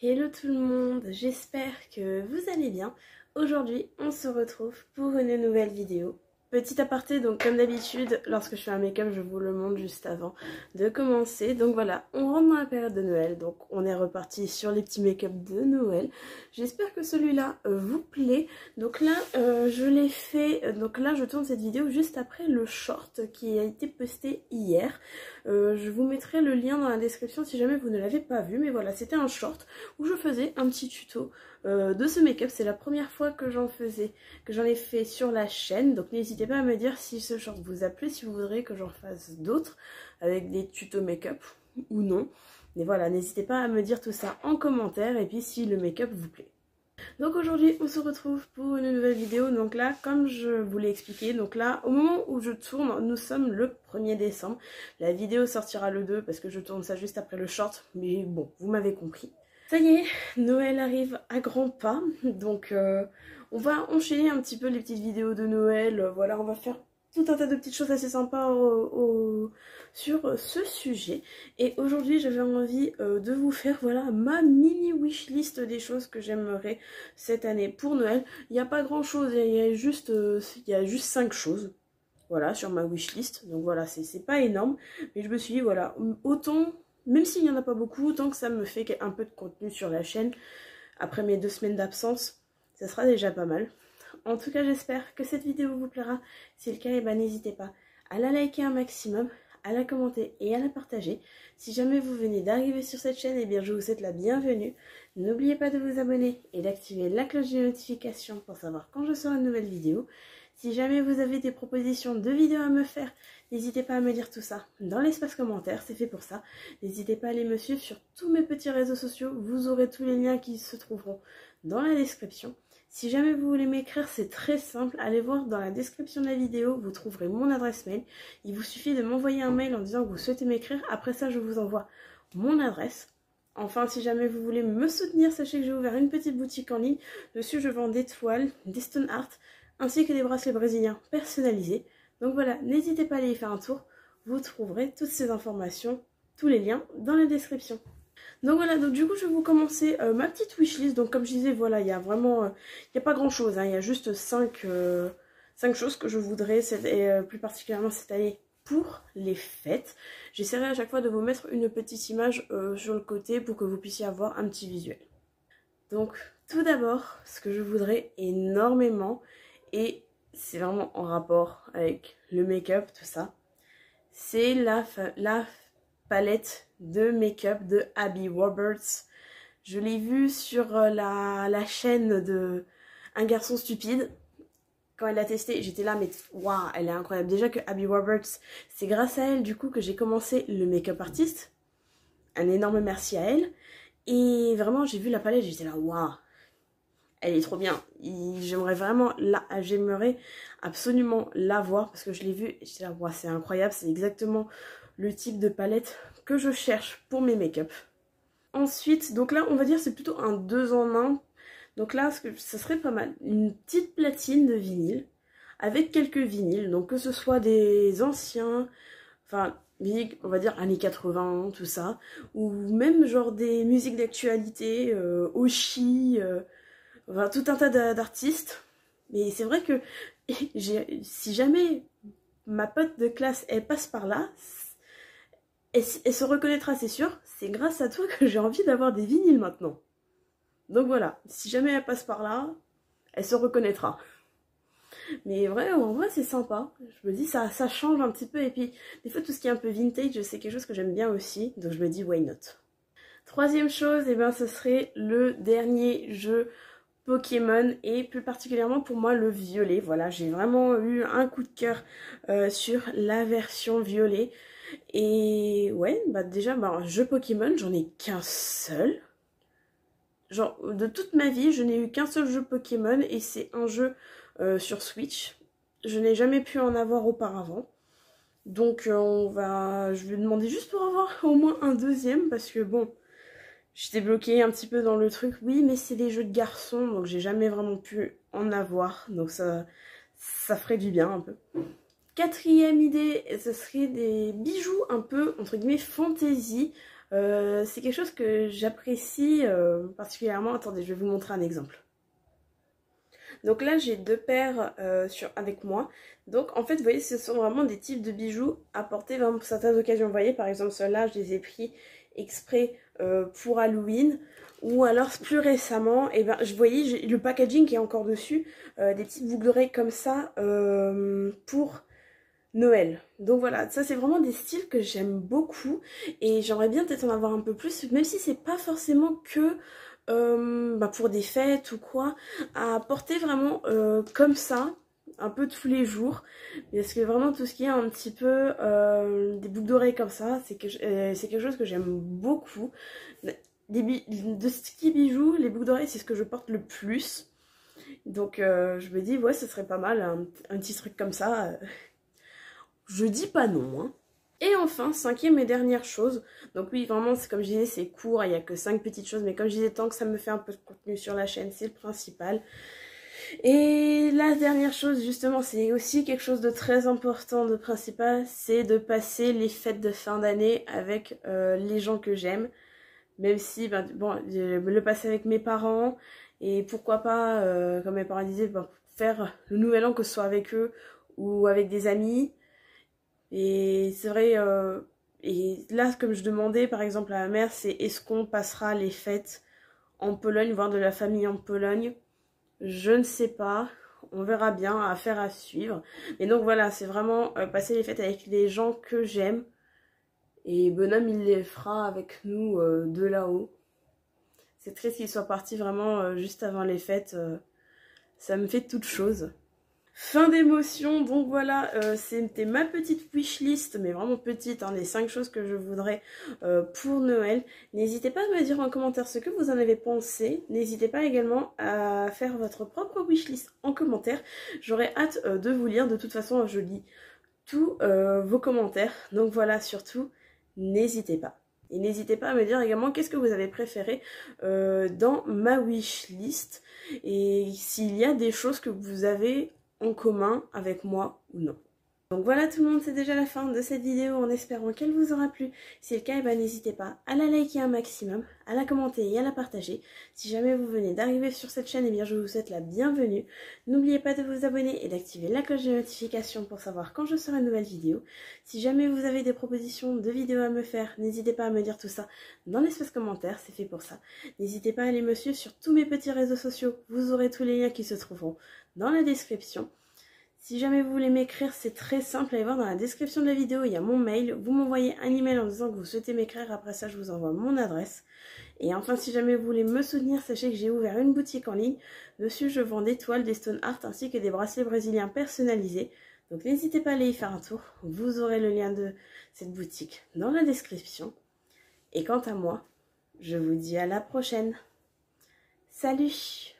Hello tout le monde, j'espère que vous allez bien. Aujourd'hui, on se retrouve pour une nouvelle vidéo. Petit aparté, donc comme d'habitude, lorsque je fais un make-up, je vous le montre juste avant de commencer. Donc voilà, on rentre dans la période de Noël, donc on est reparti sur les petits make-up de Noël. J'espère que celui-là vous plaît. Donc là, je l'ai fait, donc là je tourne cette vidéo juste après le short qui a été posté hier. Je vous mettrai le lien dans la description si jamais vous ne l'avez pas vu, mais voilà, c'était un short où je faisais un petit tuto de ce make-up. C'est la première fois que j'en ai fait sur la chaîne, donc n'hésitez pas à me dire si ce short vous a plu, si vous voudrez que j'en fasse d'autres avec des tutos make-up ou non. Mais voilà, n'hésitez pas à me dire tout ça en commentaire et puis si le make-up vous plaît. Donc aujourd'hui on se retrouve pour une nouvelle vidéo. Donc là, comme je vous l'ai expliqué, donc là au moment où je tourne, nous sommes le 1er décembre. La vidéo sortira le 2 parce que je tourne ça juste après le short, mais bon, vous m'avez compris. Ça y est, Noël arrive à grands pas, donc on va enchaîner un petit peu les petites vidéos de Noël. Voilà, on va faire tout un tas de petites choses assez sympas sur ce sujet. Et aujourd'hui, j'avais envie de vous faire voilà ma mini wishlist des choses que j'aimerais cette année pour Noël. Il n'y a pas grand chose, il y a juste 5 choses. Voilà, sur ma wishlist. Donc voilà, c'est pas énorme. Mais je me suis dit, voilà, autant... Même s'il n'y en a pas beaucoup, autant que ça me fait un peu de contenu sur la chaîne, après mes 2 semaines d'absence, ça sera déjà pas mal. En tout cas, j'espère que cette vidéo vous plaira. Si c'est le cas, eh ben, n'hésitez pas à la liker un maximum, à la commenter et à la partager. Si jamais vous venez d'arriver sur cette chaîne, eh bien, je vous souhaite la bienvenue. N'oubliez pas de vous abonner et d'activer la cloche de notification pour savoir quand je sors une nouvelle vidéo. Si jamais vous avez des propositions de vidéos à me faire, n'hésitez pas à me dire tout ça dans l'espace commentaire, c'est fait pour ça. N'hésitez pas à aller me suivre sur tous mes petits réseaux sociaux, vous aurez tous les liens qui se trouveront dans la description. Si jamais vous voulez m'écrire, c'est très simple, allez voir dans la description de la vidéo, vous trouverez mon adresse mail. Il vous suffit de m'envoyer un mail en disant que vous souhaitez m'écrire, après ça je vous envoie mon adresse. Enfin, si jamais vous voulez me soutenir, sachez que j'ai ouvert une petite boutique en ligne. Dessus, je vends des toiles, des stone art, ainsi que des bracelets brésiliens personnalisés. Donc voilà, n'hésitez pas à aller y faire un tour. Vous trouverez toutes ces informations, tous les liens dans la description. Donc voilà, donc du coup, je vais vous commencer ma petite wishlist. Donc comme je disais, voilà, il y a vraiment... il n'y a pas grand-chose, hein, il y a juste 5 choses que je voudrais, plus particulièrement cette année, pour les fêtes. J'essaierai à chaque fois de vous mettre une petite image sur le côté pour que vous puissiez avoir un petit visuel. Donc tout d'abord, ce que je voudrais énormément, et c'est vraiment en rapport avec le make-up, tout ça, c'est la palette de make-up de Abby Roberts. Je l'ai vue sur la chaîne de Un garçon stupide. Quand elle l'a testée, j'étais là, mais waouh, elle est incroyable. Déjà que Abby Roberts, c'est grâce à elle du coup que j'ai commencé le make-up artiste. Un énorme merci à elle. Et vraiment, j'ai vu la palette, j'étais là, waouh, elle est trop bien. J'aimerais absolument la voir parce que je l'ai vue et j'étais là, waouh, c'est incroyable. C'est exactement le type de palette que je cherche pour mes make-up. Ensuite, donc là, on va dire c'est plutôt un 2 en 1. Donc là, ça serait pas mal. Une petite platine de vinyle avec quelques vinyles. Donc que ce soit des anciens, enfin, on va dire années 80, tout ça. Ou même genre des musiques d'actualité, Oshi, enfin tout un tas d'artistes. Mais c'est vrai que si jamais ma pote de classe, elle passe par là, elle se reconnaîtra, c'est sûr. C'est grâce à toi que j'ai envie d'avoir des vinyles maintenant. Donc voilà, si jamais elle passe par là, elle se reconnaîtra. Mais en vrai c'est sympa. Je me dis ça change un petit peu. Et puis des fois tout ce qui est un peu vintage, c'est quelque chose que j'aime bien aussi. Donc je me dis why not. Troisième chose, eh ben, ce serait le dernier jeu Pokémon et plus particulièrement pour moi le violet. Voilà, j'ai vraiment eu un coup de cœur sur la version violet. Et ouais, bah déjà, un jeu Pokémon, j'en ai qu'un seul. Genre, de toute ma vie, je n'ai eu qu'un seul jeu Pokémon et c'est un jeu sur Switch. Je n'ai jamais pu en avoir auparavant. Donc, je vais demander juste pour avoir au moins un deuxième parce que bon, j'étais bloquée un petit peu dans le truc. Oui, mais c'est des jeux de garçons, donc j'ai jamais vraiment pu en avoir. Donc ça ferait du bien un peu. Quatrième idée, ce serait des bijoux un peu, entre guillemets, fantasy. C'est quelque chose que j'apprécie particulièrement. Attendez, je vais vous montrer un exemple. Donc là j'ai 2 paires avec moi. Donc en fait vous voyez ce sont vraiment des types de bijoux à porter vraiment pour certaines occasions. Vous voyez par exemple ceux-là je les ai pris exprès pour Halloween. Ou alors plus récemment, et ben, je voyais le packaging qui est encore dessus, des petites boucles d'oreilles comme ça pour Noël. Donc voilà, ça c'est vraiment des styles que j'aime beaucoup et j'aimerais bien peut-être en avoir un peu plus, même si c'est pas forcément que pour des fêtes ou quoi, à porter vraiment comme ça, un peu tous les jours. Parce que vraiment tout ce qui est un petit peu des boucles d'oreilles comme ça, c'est quelque chose que j'aime beaucoup. De ce qui est bijoux, les boucles d'oreilles c'est ce que je porte le plus. Donc je me dis ouais ce serait pas mal un petit truc comme ça. Je dis pas non hein. Et enfin, 5e et dernière chose, donc oui vraiment comme je disais c'est court, il n'y a que 5 petites choses, mais comme je disais tant que ça me fait un peu de contenu sur la chaîne, c'est le principal. Et la dernière chose justement, c'est aussi quelque chose de très important, de principal, c'est de passer les fêtes de fin d'année avec les gens que j'aime. Même si, bon, le passer avec mes parents, et pourquoi pas, comme mes parents disaient, faire le nouvel an que ce soit avec eux ou avec des amis. Et c'est vrai, et là, comme je demandais par exemple à ma mère, c'est est-ce qu'on passera les fêtes en Pologne, voir de la famille en Pologne? Je ne sais pas, on verra bien, affaire à suivre. Mais donc voilà, c'est vraiment passer les fêtes avec les gens que j'aime. Et Bonhomme, il les fera avec nous de là-haut. C'est triste qu'il soit parti vraiment juste avant les fêtes. Ça me fait toute chose. Fin d'émotion, donc voilà, c'était ma petite wishlist, mais vraiment petite, hein, les 5 choses que je voudrais pour Noël. N'hésitez pas à me dire en commentaire ce que vous en avez pensé. N'hésitez pas également à faire votre propre wishlist en commentaire. J'aurai hâte de vous lire, de toute façon je lis tous vos commentaires. Donc voilà, surtout, n'hésitez pas. Et n'hésitez pas à me dire également qu'est-ce que vous avez préféré dans ma wishlist. Et s'il y a des choses que vous avez en commun avec moi ou non. Donc voilà tout le monde, c'est déjà la fin de cette vidéo en espérant qu'elle vous aura plu. Si c'est le cas, n'hésitez pas à la liker un maximum, à la commenter et à la partager. Si jamais vous venez d'arriver sur cette chaîne, bien je vous souhaite la bienvenue. N'oubliez pas de vous abonner et d'activer la cloche de notification pour savoir quand je serai une nouvelle vidéo. Si jamais vous avez des propositions de vidéos à me faire, n'hésitez pas à me dire tout ça dans l'espace commentaire, c'est fait pour ça. N'hésitez pas à aller me suivre sur tous mes petits réseaux sociaux, vous aurez tous les liens qui se trouveront dans la description. Si jamais vous voulez m'écrire, c'est très simple, allez voir dans la description de la vidéo, il y a mon mail. Vous m'envoyez un email en disant que vous souhaitez m'écrire, après ça je vous envoie mon adresse. Et enfin, si jamais vous voulez me soutenir, sachez que j'ai ouvert une boutique en ligne. Dessus, je vends des toiles, des stone art ainsi que des bracelets brésiliens personnalisés. Donc n'hésitez pas à aller y faire un tour, vous aurez le lien de cette boutique dans la description. Et quant à moi, je vous dis à la prochaine. Salut!